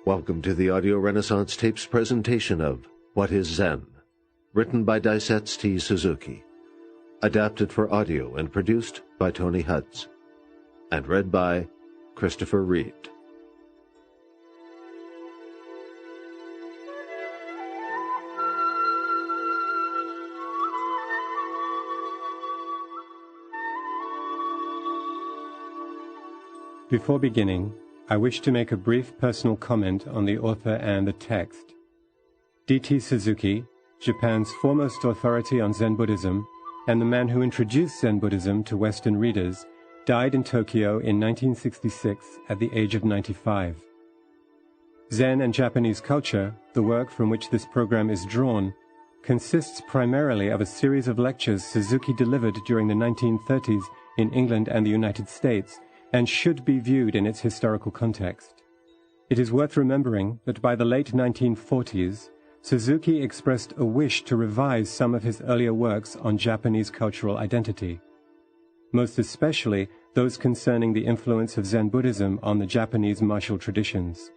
Welcome to the Audio Renaissance Tapes presentation of What is Zen? Written by Daisetsu T. Suzuki. Adapted for audio and produced by Tony Hutz. And read by Christopher Reed. Before beginning, I wish to make a brief personal comment on the author and the text. D.T. Suzuki, Japan's foremost authority on Zen Buddhism, and the man who introduced Zen Buddhism to Western readers, died in Tokyo in 1966 at the age of 95. Zen and Japanese Culture, the work from which this program is drawn, consists primarily of a series of lectures Suzuki delivered during the 1930s in England and the United States, and should be viewed in its historical context. It is worth remembering that by the late 1940s, Suzuki expressed a wish to revise some of his earlier works on Japanese cultural identity, most especially those concerning the influence of Zen Buddhism on the Japanese martial traditions.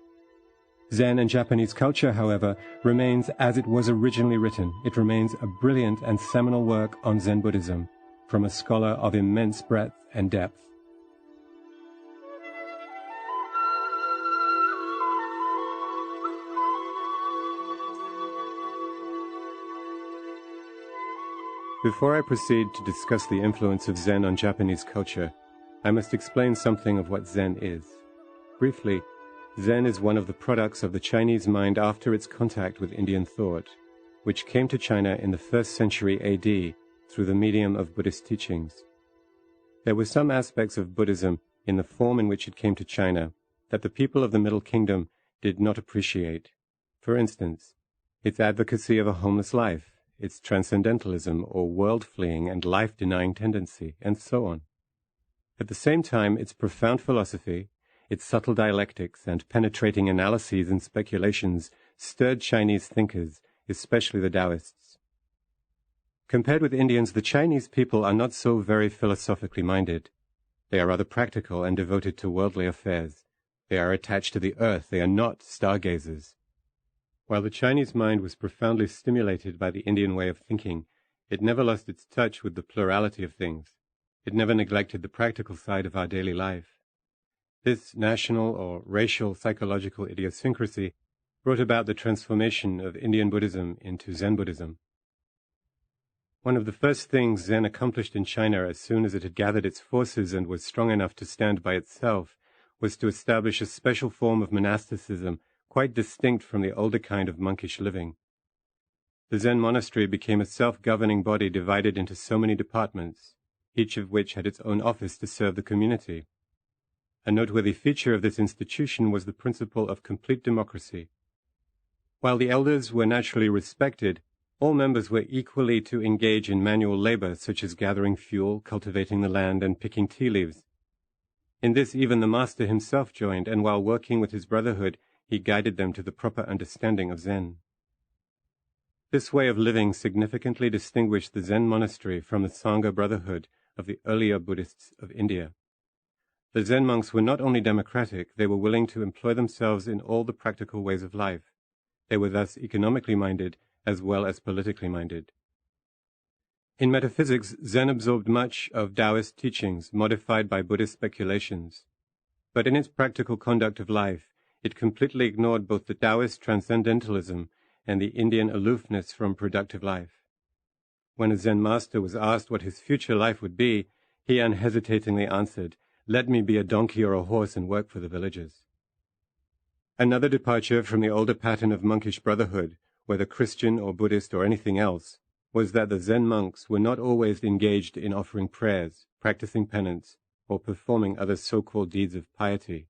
Zen and Japanese Culture, however, remains as it was originally written. It remains a brilliant and seminal work on Zen Buddhism, from a scholar of immense breadth and depth. Before I proceed to discuss the influence of Zen on Japanese culture, I must explain something of what Zen is. Briefly, Zen is one of the products of the Chinese mind after its contact with Indian thought, which came to China in the 1st century AD through the medium of Buddhist teachings. There were some aspects of Buddhism in the form in which it came to China that the people of the Middle Kingdom did not appreciate. For instance, its advocacy of a homeless life, its transcendentalism or world-fleeing and life-denying tendency, and so on. At the same time, its profound philosophy, its subtle dialectics and penetrating analyses and speculations stirred Chinese thinkers, especially the Taoists. Compared with Indians, the Chinese people are not so very philosophically minded. They are rather practical and devoted to worldly affairs. They are attached to the earth. They are not stargazers. While the Chinese mind was profoundly stimulated by the Indian way of thinking, it never lost its touch with the plurality of things. It never neglected the practical side of our daily life. This national or racial psychological idiosyncrasy brought about the transformation of Indian Buddhism into Zen Buddhism. One of the first things Zen accomplished in China as soon as it had gathered its forces and was strong enough to stand by itself was to establish a special form of monasticism quite distinct from the older kind of monkish living. The Zen monastery became a self-governing body divided into so many departments, each of which had its own office to serve the community. A noteworthy feature of this institution was the principle of complete democracy. While the elders were naturally respected, all members were equally to engage in manual labor such as gathering fuel, cultivating the land, and picking tea leaves. In this even the master himself joined, and while working with his brotherhood, he guided them to the proper understanding of Zen. This way of living significantly distinguished the Zen monastery from the Sangha brotherhood of the earlier Buddhists of India. The Zen monks were not only democratic, they were willing to employ themselves in all the practical ways of life. They were thus economically minded as well as politically minded. In metaphysics, Zen absorbed much of Taoist teachings modified by Buddhist speculations. But in its practical conduct of life, it completely ignored both the Taoist transcendentalism and the Indian aloofness from productive life. When a Zen master was asked what his future life would be, he unhesitatingly answered, "Let me be a donkey or a horse and work for the villagers." Another departure from the older pattern of monkish brotherhood, whether Christian or Buddhist or anything else, was that the Zen monks were not always engaged in offering prayers, practicing penance, or performing other so-called deeds of piety,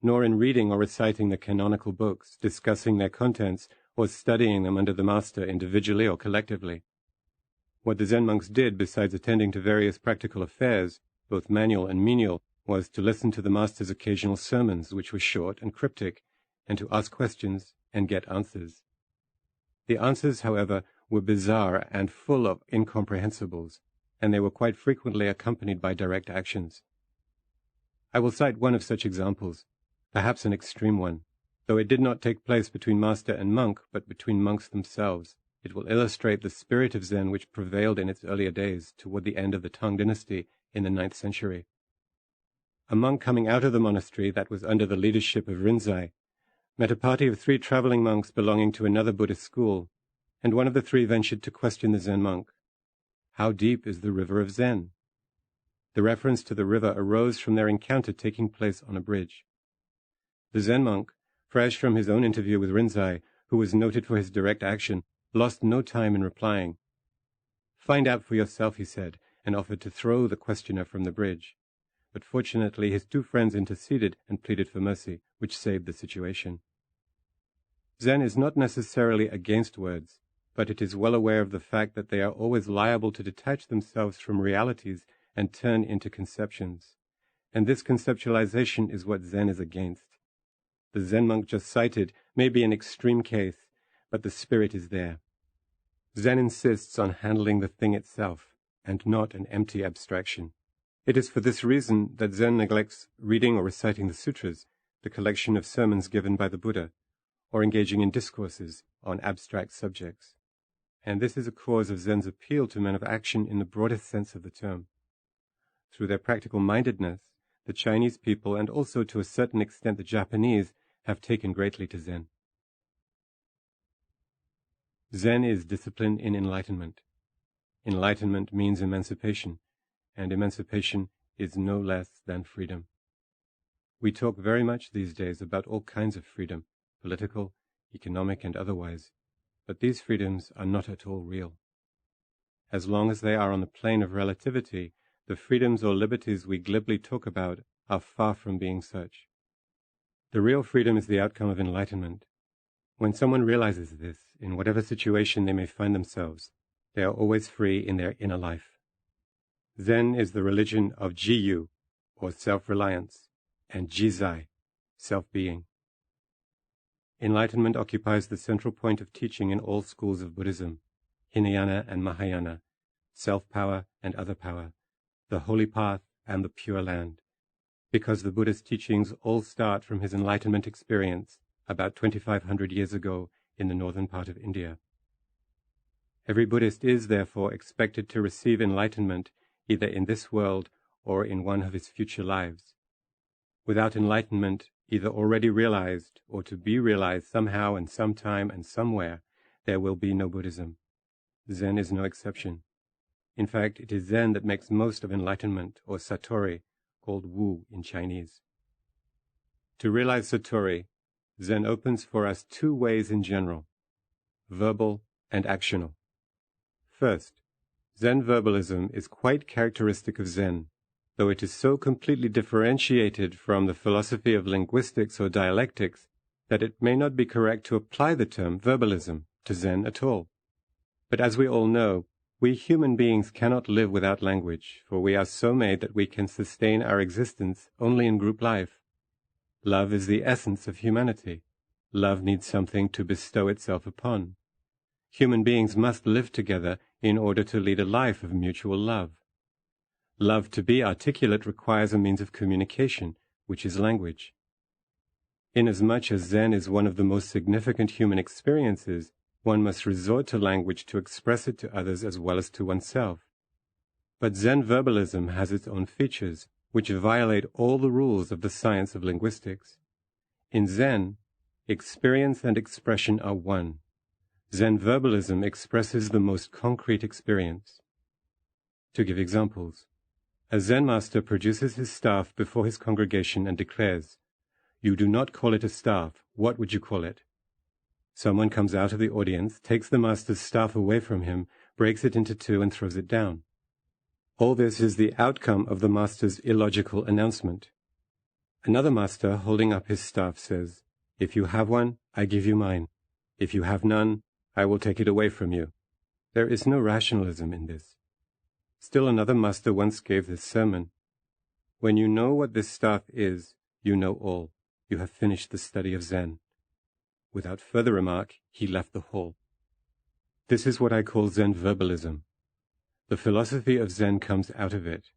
nor in reading or reciting the canonical books, discussing their contents, or studying them under the master individually or collectively. What the Zen monks did, besides attending to various practical affairs, both manual and menial, was to listen to the master's occasional sermons, which were short and cryptic, and to ask questions and get answers. The answers, however, were bizarre and full of incomprehensibles, and they were quite frequently accompanied by direct actions. I will cite one of such examples, perhaps an extreme one. Though it did not take place between master and monk, but between monks themselves, it will illustrate the spirit of Zen which prevailed in its earlier days toward the end of the Tang dynasty in the 9th century. A monk coming out of the monastery that was under the leadership of Rinzai met a party of 3 traveling monks belonging to another Buddhist school, and one of the 3 ventured to question the Zen monk. How deep is the river of Zen? The reference to the river arose from their encounter taking place on a bridge. The Zen monk, fresh from his own interview with Rinzai, who was noted for his direct action, lost no time in replying. Find out for yourself, he said, and offered to throw the questioner from the bridge. But fortunately his 2 friends interceded and pleaded for mercy, which saved the situation. Zen is not necessarily against words, but it is well aware of the fact that they are always liable to detach themselves from realities and turn into conceptions. And this conceptualization is what Zen is against. The Zen monk just cited may be an extreme case, but the spirit is there. Zen insists on handling the thing itself, and not an empty abstraction. It is for this reason that Zen neglects reading or reciting the sutras, the collection of sermons given by the Buddha, or engaging in discourses on abstract subjects. And this is a cause of Zen's appeal to men of action in the broadest sense of the term. Through their practical mindedness, the Chinese people, and also to a certain extent the Japanese, have taken greatly to Zen. Zen is discipline in enlightenment. Enlightenment means emancipation, and emancipation is no less than freedom. We talk very much these days about all kinds of freedom, political, economic, and otherwise, but these freedoms are not at all real. As long as they are on the plane of relativity, the freedoms or liberties we glibly talk about are far from being such. The real freedom is the outcome of enlightenment. When someone realizes this, in whatever situation they may find themselves, they are always free in their inner life. Zen is the religion of Jiyu, or self-reliance, and Jizai, self-being. Enlightenment occupies the central point of teaching in all schools of Buddhism, Hinayana and Mahayana, self-power and other power, the holy path and the pure land, because the Buddha's teachings all start from his enlightenment experience about 2,500 years ago in the northern part of India. Every Buddhist is, therefore, expected to receive enlightenment either in this world or in one of his future lives. Without enlightenment, either already realized or to be realized somehow and sometime and somewhere, there will be no Buddhism. Zen is no exception. In fact, it is Zen that makes most of enlightenment, or Satori, called Wu in Chinese. To realize Satori, Zen opens for us 2 ways in general, verbal and actional. First, Zen verbalism is quite characteristic of Zen, though it is so completely differentiated from the philosophy of linguistics or dialectics that it may not be correct to apply the term verbalism to Zen at all. But as we all know, we human beings cannot live without language, for we are so made that we can sustain our existence only in group life. Love is the essence of humanity. Love needs something to bestow itself upon. Human beings must live together in order to lead a life of mutual love. Love to be articulate requires a means of communication, which is language. Inasmuch as Zen is one of the most significant human experiences, one must resort to language to express it to others as well as to oneself. But Zen verbalism has its own features, which violate all the rules of the science of linguistics. In Zen, experience and expression are one. Zen verbalism expresses the most concrete experience. To give examples, a Zen master produces his staff before his congregation and declares, "You do not call it a staff. What would you call it?" Someone comes out of the audience, takes the master's staff away from him, breaks it into 2 and throws it down. All this is the outcome of the master's illogical announcement. Another master, holding up his staff, says, "If you have one, I give you mine. If you have none, I will take it away from you." There is no rationalism in this. Still another master once gave this sermon, "When you know what this staff is, you know all. You have finished the study of Zen." Without further remark, he left the hall. This is what I call Zen verbalism. The philosophy of Zen comes out of it.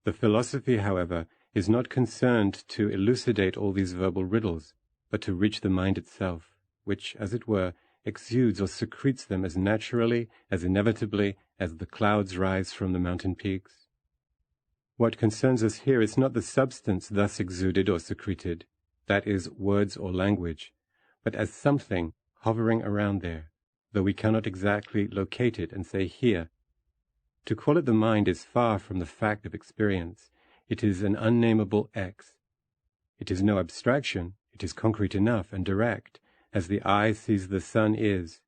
The philosophy, however, is not concerned to elucidate all these verbal riddles, but to reach the mind itself, which, as it were, exudes or secretes them as naturally, as inevitably, as the clouds rise from the mountain peaks. What concerns us here is not the substance thus exuded or secreted, that is, words or language, but as something hovering around there, though we cannot exactly locate it and say here. To call it the mind is far from the fact of experience. It is an unnameable X. It is no abstraction. It is concrete enough and direct, as the eye sees the sun is,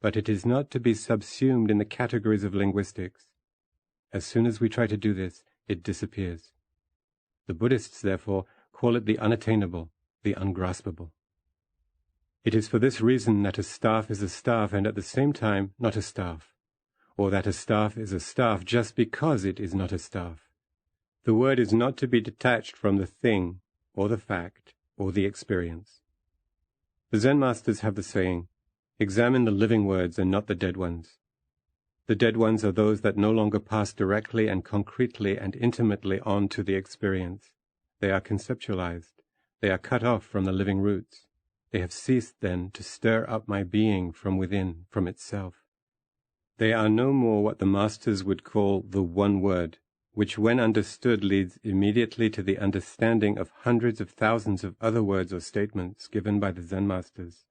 but it is not to be subsumed in the categories of linguistics. As soon as we try to do this, it disappears. The Buddhists, therefore, call it the unattainable, the ungraspable. It is for this reason that a staff is a staff and at the same time not a staff, or that a staff is a staff just because it is not a staff. The word is not to be detached from the thing, or the fact, or the experience. The Zen masters have the saying, "Examine the living words and not the dead ones." The dead ones are those that no longer pass directly and concretely and intimately on to the experience. They are conceptualized. They are cut off from the living roots. They have ceased then to stir up my being from within, from itself. They are no more what the masters would call the one word, which when understood leads immediately to the understanding of hundreds of thousands of other words or statements given by the Zen masters.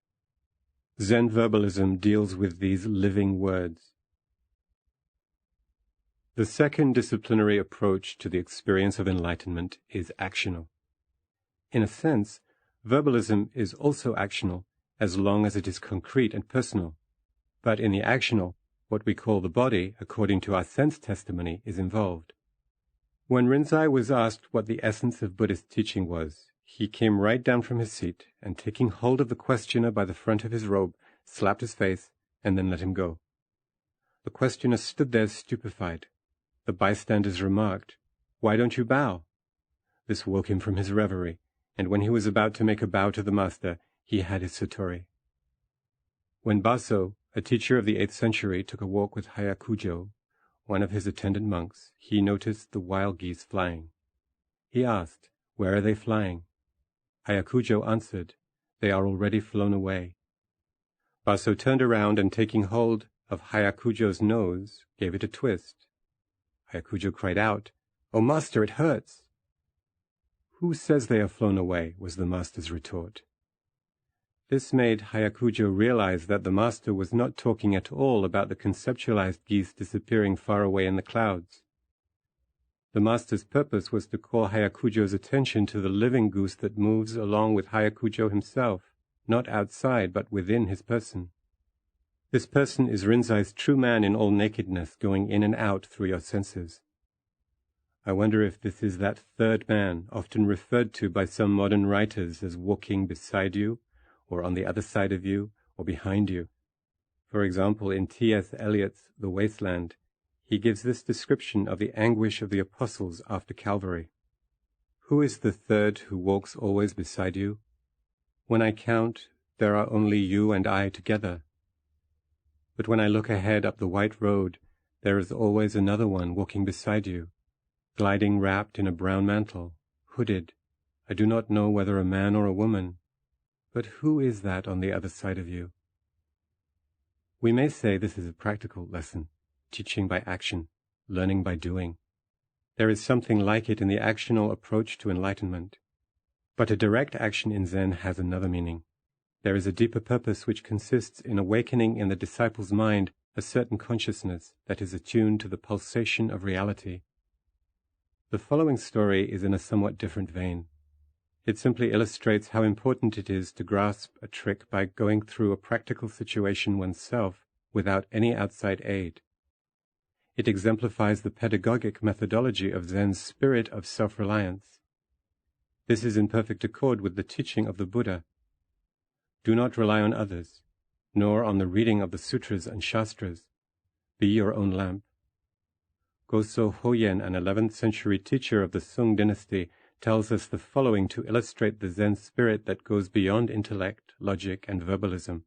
Zen verbalism deals with these living words. The second disciplinary approach to the experience of enlightenment is actional. In a sense, verbalism is also actional as long as it is concrete and personal, but in the actional, what we call the body, according to our sense testimony, is involved. When Rinzai was asked what the essence of Buddhist teaching was, he came right down from his seat and, taking hold of the questioner by the front of his robe, slapped his face and then let him go. The questioner stood there stupefied. The bystanders remarked, "Why don't you bow?" This woke him from his reverie, and when he was about to make a bow to the master, he had his satori. When Baso, a teacher of the 8th century, took a walk with Hyakujo, one of his attendant monks, he noticed the wild geese flying. He asked, "Where are they flying?" Hyakujo answered, "They are already flown away." Baso turned around and, taking hold of Hyakujo's nose, gave it a twist. Hyakujo cried out, "Oh, master, it hurts!" "Who says they are flown away?" was the master's retort. This made Hyakujo realize that the master was not talking at all about the conceptualized geese disappearing far away in the clouds. The master's purpose was to call Hyakujo's attention to the living goose that moves along with Hyakujo himself, not outside but within his person. This person is Rinzai's true man in all nakedness, going in and out through your senses. I wonder if this is that third man, often referred to by some modern writers as walking beside you, or on the other side of you, or behind you. For example, in T.S. Eliot's The Wasteland, he gives this description of the anguish of the apostles after Calvary. "Who is the third who walks always beside you? When I count, there are only you and I together. But when I look ahead up the white road, there is always another one walking beside you, gliding wrapped in a brown mantle, hooded. I do not know whether a man or a woman. But who is that on the other side of you?" We may say this is a practical lesson, teaching by action, learning by doing. There is something like it in the actional approach to enlightenment. But a direct action in Zen has another meaning. There is a deeper purpose which consists in awakening in the disciple's mind a certain consciousness that is attuned to the pulsation of reality. The following story is in a somewhat different vein. It simply illustrates how important it is to grasp a trick by going through a practical situation oneself without any outside aid. It exemplifies the pedagogic methodology of Zen's spirit of self-reliance. This is in perfect accord with the teaching of the Buddha. Do not rely on others, nor on the reading of the sutras and shastras. Be your own lamp. Goso Hoyen, an 11th century teacher of the Sung dynasty, tells us the following to illustrate the Zen spirit that goes beyond intellect, logic, and verbalism.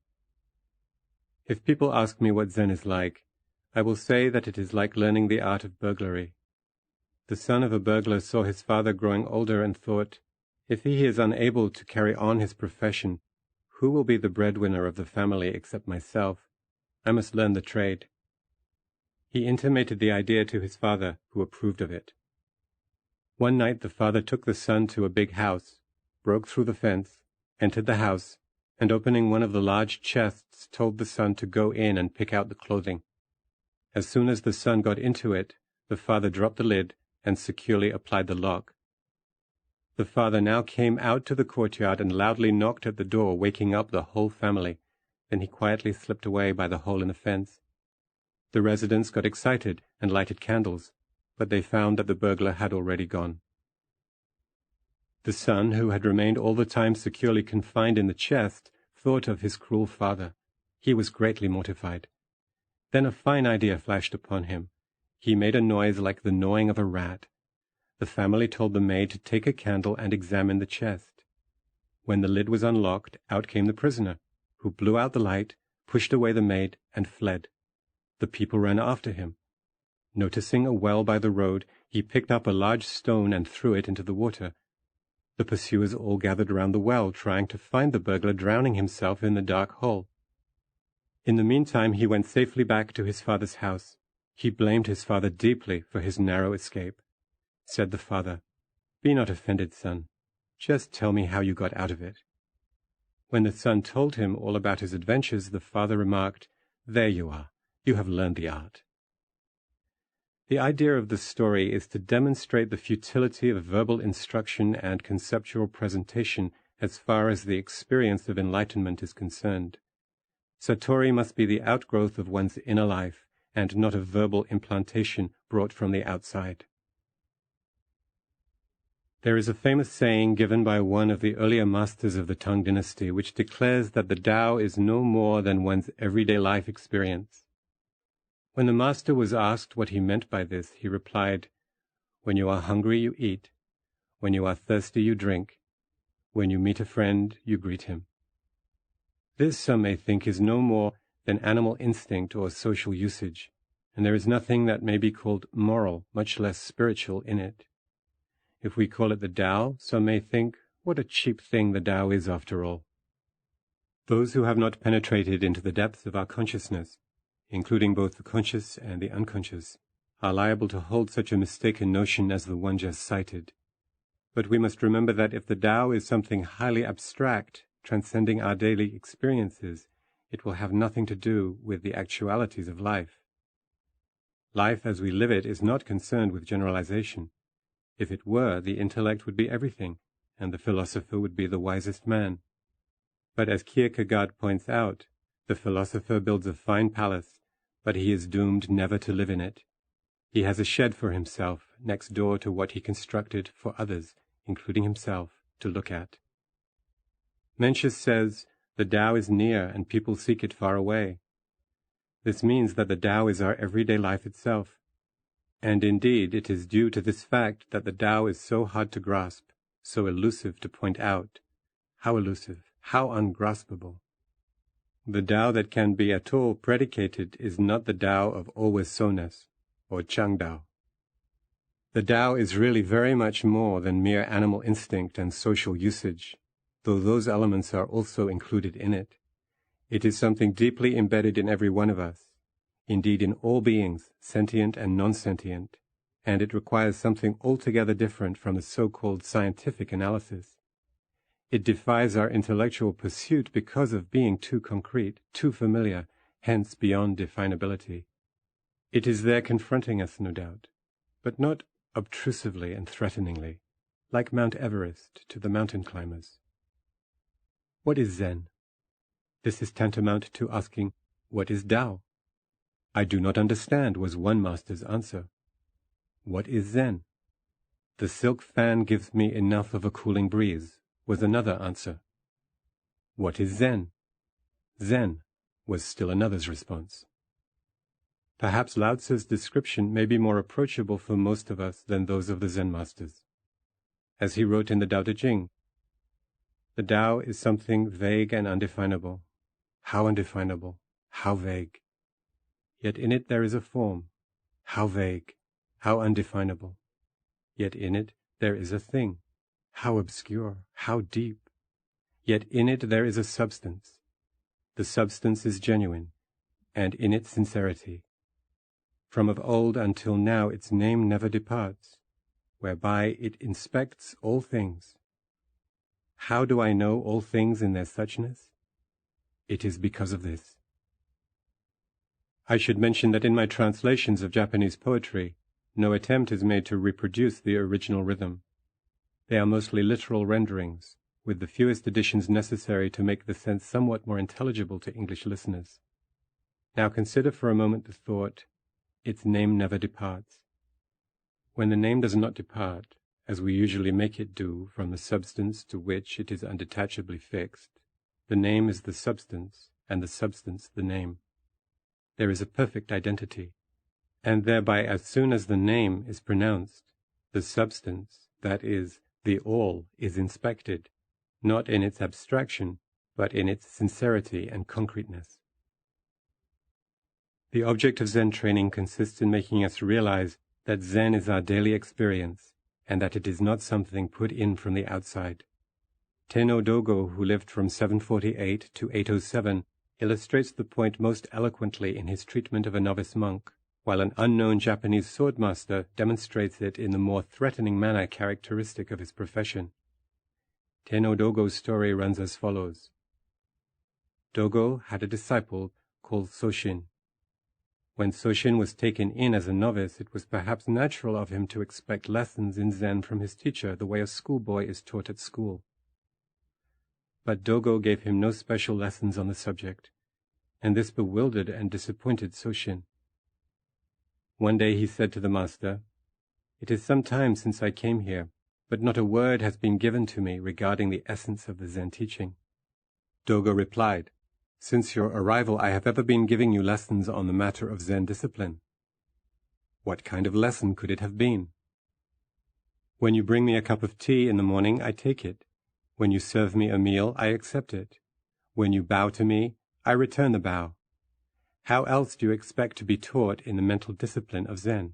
If people ask me what Zen is like, I will say that it is like learning the art of burglary. The son of a burglar saw his father growing older and thought, If he is unable to carry on his profession, who will be the breadwinner of the family except myself? I must learn the trade. He intimated the idea to his father, who approved of it. One night the father took the son to a big house, broke through the fence, entered the house, and opening one of the large chests, told the son to go in and pick out the clothing. As soon as the son got into it, the father dropped the lid and securely applied the lock. The father now came out to the courtyard and loudly knocked at the door, waking up the whole family. Then he quietly slipped away by the hole in the fence. The residents got excited and lighted candles, but they found that the burglar had already gone. The son, who had remained all the time securely confined in the chest, thought of his cruel father. He was greatly mortified. Then a fine idea flashed upon him. He made a noise like the gnawing of a rat. The family told the maid to take a candle and examine the chest. When the lid was unlocked, out came the prisoner, who blew out the light, pushed away the maid, and fled. The people ran after him. Noticing a well by the road, he picked up a large stone and threw it into the water. The pursuers all gathered round the well, trying to find the burglar drowning himself in the dark hole. In the meantime, he went safely back to his father's house. He blamed his father deeply for his narrow escape. Said the father, "Be not offended, son. Just tell me how you got out of it." When the son told him all about his adventures, the father remarked, "There you are. You have learned the art." The idea of the story is to demonstrate the futility of verbal instruction and conceptual presentation as far as the experience of enlightenment is concerned. Satori must be the outgrowth of one's inner life, and not a verbal implantation brought from the outside. There is a famous saying given by one of the earlier masters of the Tang dynasty, which declares that the Tao is no more than one's everyday life experience. When the master was asked what he meant by this, he replied, "When you are hungry, you eat. When you are thirsty, you drink. When you meet a friend, you greet him." This, some may think, is no more than animal instinct or social usage, and there is nothing that may be called moral, much less spiritual, in it. If we call it the Tao, some may think, what a cheap thing the Tao is after all. Those who have not penetrated into the depths of our consciousness, including both the conscious and the unconscious, are liable to hold such a mistaken notion as the one just cited. But we must remember that if the Tao is something highly abstract, transcending our daily experiences, it will have nothing to do with the actualities of life. Life as we live it is not concerned with generalization. If it were, the intellect would be everything, and the philosopher would be the wisest man. But as Kierkegaard points out, the philosopher builds a fine palace, but he is doomed never to live in it. He has a shed for himself, next door to what he constructed for others, including himself, to look at. Mencius says, "The Tao is near, and people seek it far away." This means that the Tao is our everyday life itself. And indeed, it is due to this fact that the Tao is so hard to grasp, so elusive to point out. How elusive, how ungraspable. The Tao that can be at all predicated is not the Tao of always so-ness, or Chang Tao. The Tao is really very much more than mere animal instinct and social usage, though those elements are also included in it. It is something deeply embedded in every one of us, indeed in all beings, sentient and non-sentient, and it requires something altogether different from the so-called scientific analysis. It defies our intellectual pursuit because of being too concrete, too familiar, hence beyond definability. It is there confronting us, no doubt, but not obtrusively and threateningly, like Mount Everest to the mountain climbers. What is Zen? This is tantamount to asking, what is Tao? "I do not understand," was one master's answer. "What is Zen?" "The silk fan gives me enough of a cooling breeze," was another answer. "What is Zen?" "Zen," was still another's response. Perhaps Lao Tzu's description may be more approachable for most of us than those of the Zen masters. As he wrote in the Tao Te Ching, "The Tao is something vague and undefinable. How undefinable, how vague. Yet in it there is a form. How vague, how undefinable. Yet in it there is a thing. How obscure, how deep! Yet in it there is a substance. The substance is genuine, and in its sincerity. From of old until now its name never departs, whereby it inspects all things. How do I know all things in their suchness? It is because of this. I should mention that in my translations of Japanese poetry, no attempt is made to reproduce the original rhythm. They are mostly literal renderings, with the fewest additions necessary to make the sense somewhat more intelligible to English listeners. Now consider for a moment the thought, its name never departs. When the name does not depart, as we usually make it do from the substance to which it is undetachably fixed, the name is the substance, and the substance the name. There is a perfect identity, and thereby as soon as the name is pronounced, the substance, that is, the all, is inspected, not in its abstraction, but in its sincerity and concreteness. The object of Zen training consists in making us realize that Zen is our daily experience, and that it is not something put in from the outside. Tenno Dogo, who lived from 748 to 807, illustrates the point most eloquently in his treatment of a novice monk, while an unknown Japanese swordmaster demonstrates it in the more threatening manner characteristic of his profession. Tenno Dogo's story runs as follows. Dogo had a disciple called Soshin. When Soshin was taken in as a novice, it was perhaps natural of him to expect lessons in Zen from his teacher the way a schoolboy is taught at school. But Dogo gave him no special lessons on the subject, and this bewildered and disappointed Soshin. One day he said to the master, "It is some time since I came here, but not a word has been given to me regarding the essence of the Zen teaching." Dogo replied, "Since your arrival I have ever been giving you lessons on the matter of Zen discipline." "What kind of lesson could it have been?" "When you bring me a cup of tea in the morning, I take it. When you serve me a meal, I accept it. When you bow to me, I return the bow. How else do you expect to be taught in the mental discipline of Zen?"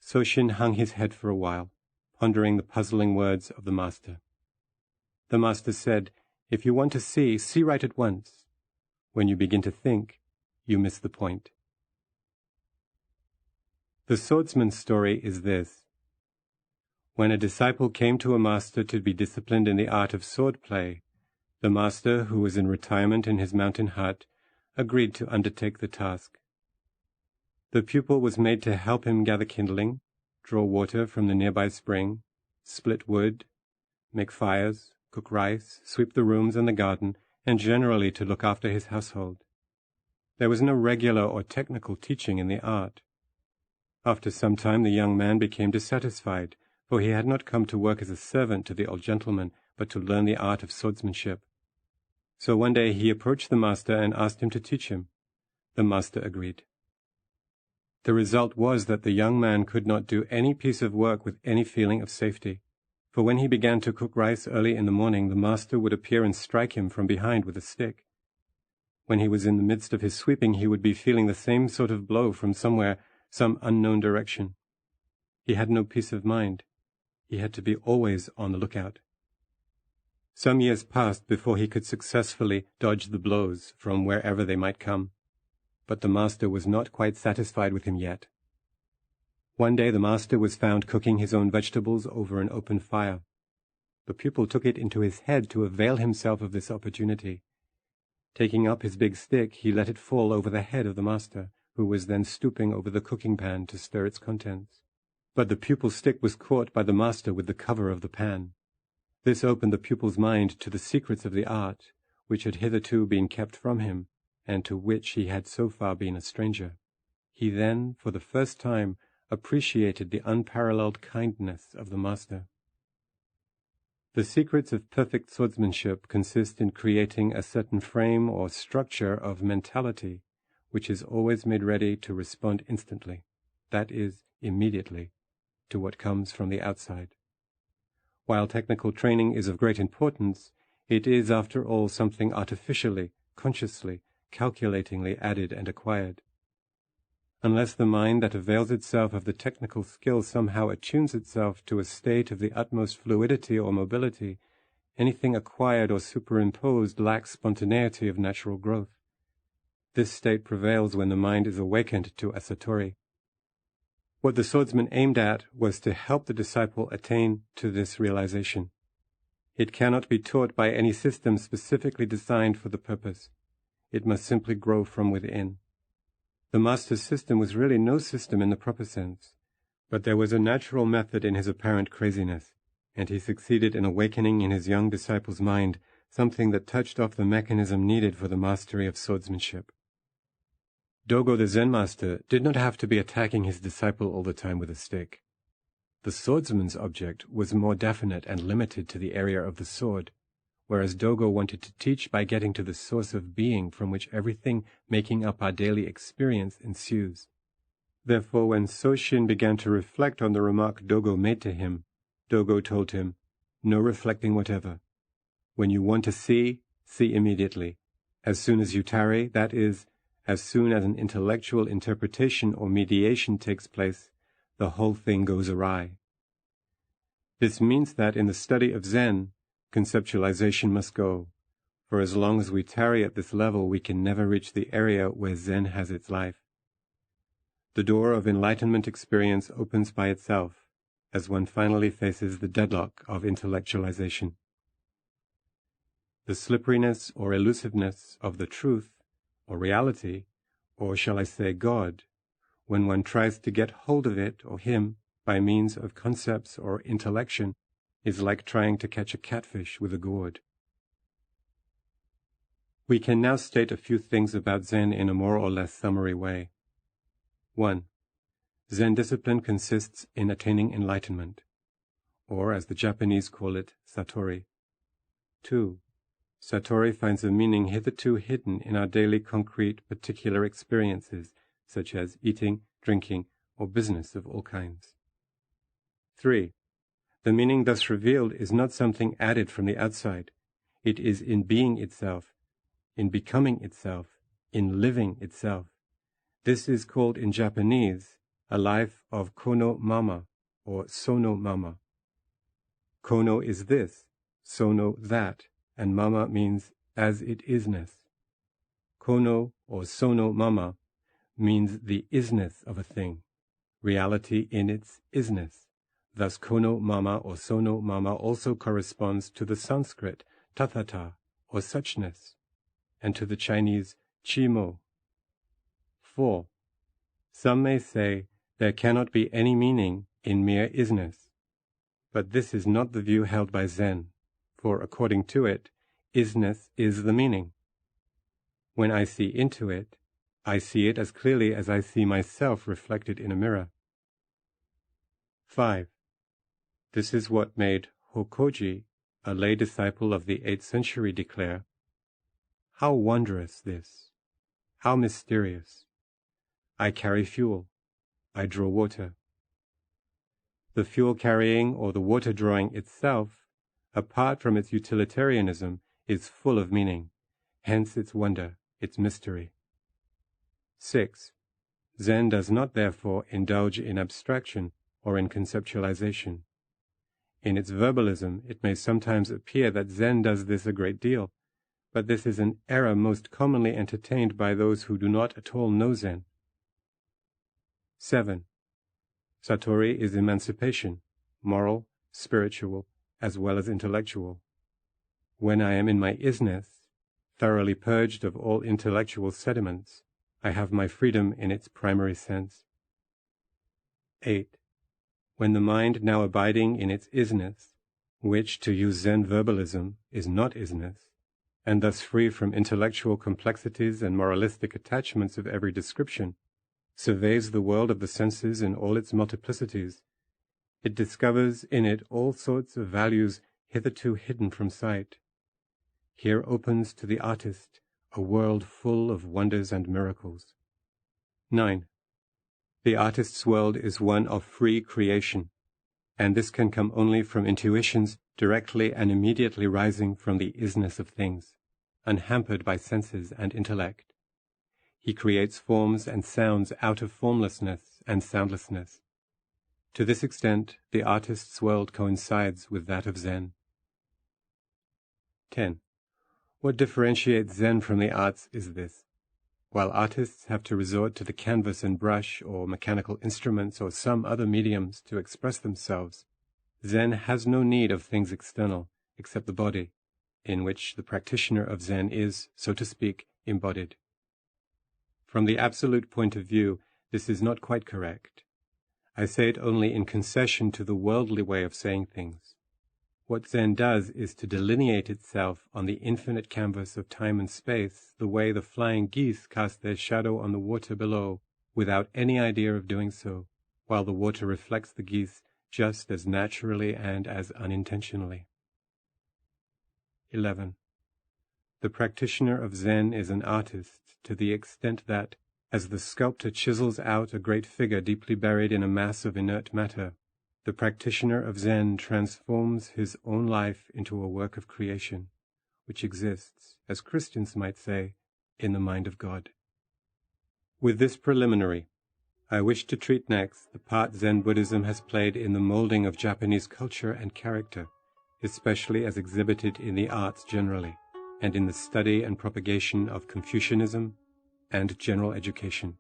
Soshin hung his head for a while, pondering the puzzling words of the master. The master said, "If you want to see right at once. When you begin to think, you miss the point." The swordsman's story is this. When a disciple came to a master to be disciplined in the art of sword play, the master, who was in retirement in his mountain hut, agreed to undertake the task. The pupil was made to help him gather kindling, draw water from the nearby spring, split wood, make fires, cook rice, sweep the rooms and the garden, and generally to look after his household. There was no regular or technical teaching in the art. After some time the young man became dissatisfied, for he had not come to work as a servant to the old gentleman, but to learn the art of swordsmanship. So one day he approached the master and asked him to teach him. The master agreed. The result was that the young man could not do any piece of work with any feeling of safety, for when he began to cook rice early in the morning, the master would appear and strike him from behind with a stick. When he was in the midst of his sweeping, he would be feeling the same sort of blow from somewhere, some unknown direction. He had no peace of mind. He had to be always on the lookout. Some years passed before he could successfully dodge the blows from wherever they might come, but the master was not quite satisfied with him yet. One day the master was found cooking his own vegetables over an open fire. The pupil took it into his head to avail himself of this opportunity. Taking up his big stick, he let it fall over the head of the master, who was then stooping over the cooking pan to stir its contents. But the pupil's stick was caught by the master with the cover of the pan. This opened the pupil's mind to the secrets of the art, which had hitherto been kept from him, and to which he had so far been a stranger. He then, for the first time, appreciated the unparalleled kindness of the master. The secrets of perfect swordsmanship consist in creating a certain frame or structure of mentality, which is always made ready to respond instantly, that is, immediately, to what comes from the outside. While technical training is of great importance, it is, after all, something artificially, consciously, calculatingly added and acquired. Unless the mind that avails itself of the technical skill somehow attunes itself to a state of the utmost fluidity or mobility, anything acquired or superimposed lacks spontaneity of natural growth. This state prevails when the mind is awakened to a satori. What the swordsman aimed at was to help the disciple attain to this realization. It cannot be taught by any system specifically designed for the purpose. It must simply grow from within. The master's system was really no system in the proper sense, but there was a natural method in his apparent craziness, and he succeeded in awakening in his young disciple's mind something that touched off the mechanism needed for the mastery of swordsmanship. Dogo the Zen master did not have to be attacking his disciple all the time with a stick. The swordsman's object was more definite and limited to the area of the sword, whereas Dogo wanted to teach by getting to the source of being from which everything making up our daily experience ensues. Therefore, when Soshin began to reflect on the remark Dogo made to him, Dogo told him, "No reflecting whatever. When you want to see, see immediately. As soon as you tarry, that is, as soon as an intellectual interpretation or mediation takes place, the whole thing goes awry." This means that in the study of Zen, conceptualization must go, for as long as we tarry at this level, we can never reach the area where Zen has its life. The door of enlightenment experience opens by itself, as one finally faces the deadlock of intellectualization. The slipperiness or elusiveness of the truth, or reality, or shall I say God, when one tries to get hold of it or him by means of concepts or intellection, is like trying to catch a catfish with a gourd. We can now state a few things about Zen in a more or less summary way. 1. Zen discipline consists in attaining enlightenment, or as the Japanese call it, satori. 2. Satori finds a meaning hitherto hidden in our daily concrete particular experiences, such as eating, drinking, or business of all kinds. 3. The meaning thus revealed is not something added from the outside. It is in being itself, in becoming itself, in living itself. This is called in Japanese a life of kono mama, or sono mama. Kono is this, sono that, and mama means as it isness. Kono or sono mama means the isness of a thing, reality in its isness. Thus kono mama or sono mama also corresponds to the Sanskrit tathata or suchness, and to the Chinese chimo. 4. Some may say there cannot be any meaning in mere isness, but this is not the view held by Zen, for according to it, isness is the meaning. When I see into it, I see it as clearly as I see myself reflected in a mirror. 5. This is what made Hokoji, a lay disciple of the 8th century, declare, "How wondrous this! How mysterious! I carry fuel. I draw water." The fuel carrying or the water drawing itself, apart from its utilitarianism, is full of meaning, hence its wonder, its mystery. 6. Zen does not therefore indulge in abstraction or in conceptualization. In its verbalism, it may sometimes appear that Zen does this a great deal, but this is an error most commonly entertained by those who do not at all know Zen. 7. Satori is emancipation, moral, spiritual, as well as intellectual. When I am in my isness, thoroughly purged of all intellectual sediments, I have my freedom in its primary sense. 8. When the mind now abiding in its isness, which, to use Zen verbalism, is not isness, and thus free from intellectual complexities and moralistic attachments of every description, surveys the world of the senses in all its multiplicities, it discovers in it all sorts of values hitherto hidden from sight. Here opens to the artist a world full of wonders and miracles. 9. The artist's world is one of free creation, and this can come only from intuitions directly and immediately rising from the isness of things, unhampered by senses and intellect. He creates forms and sounds out of formlessness and soundlessness. To this extent, the artist's world coincides with that of Zen. 10. What differentiates Zen from the arts is this. While artists have to resort to the canvas and brush or mechanical instruments or some other mediums to express themselves, Zen has no need of things external except the body, in which the practitioner of Zen is, so to speak, embodied. From the absolute point of view, this is not quite correct. I say it only in concession to the worldly way of saying things. What Zen does is to delineate itself on the infinite canvas of time and space the way the flying geese cast their shadow on the water below without any idea of doing so, while the water reflects the geese just as naturally and as unintentionally. 11. The practitioner of Zen is an artist to the extent that, as the sculptor chisels out a great figure deeply buried in a mass of inert matter, the practitioner of Zen transforms his own life into a work of creation, which exists, as Christians might say, in the mind of God. With this preliminary, I wish to treat next the part Zen Buddhism has played in the molding of Japanese culture and character, especially as exhibited in the arts generally, and in the study and propagation of Confucianism and general education.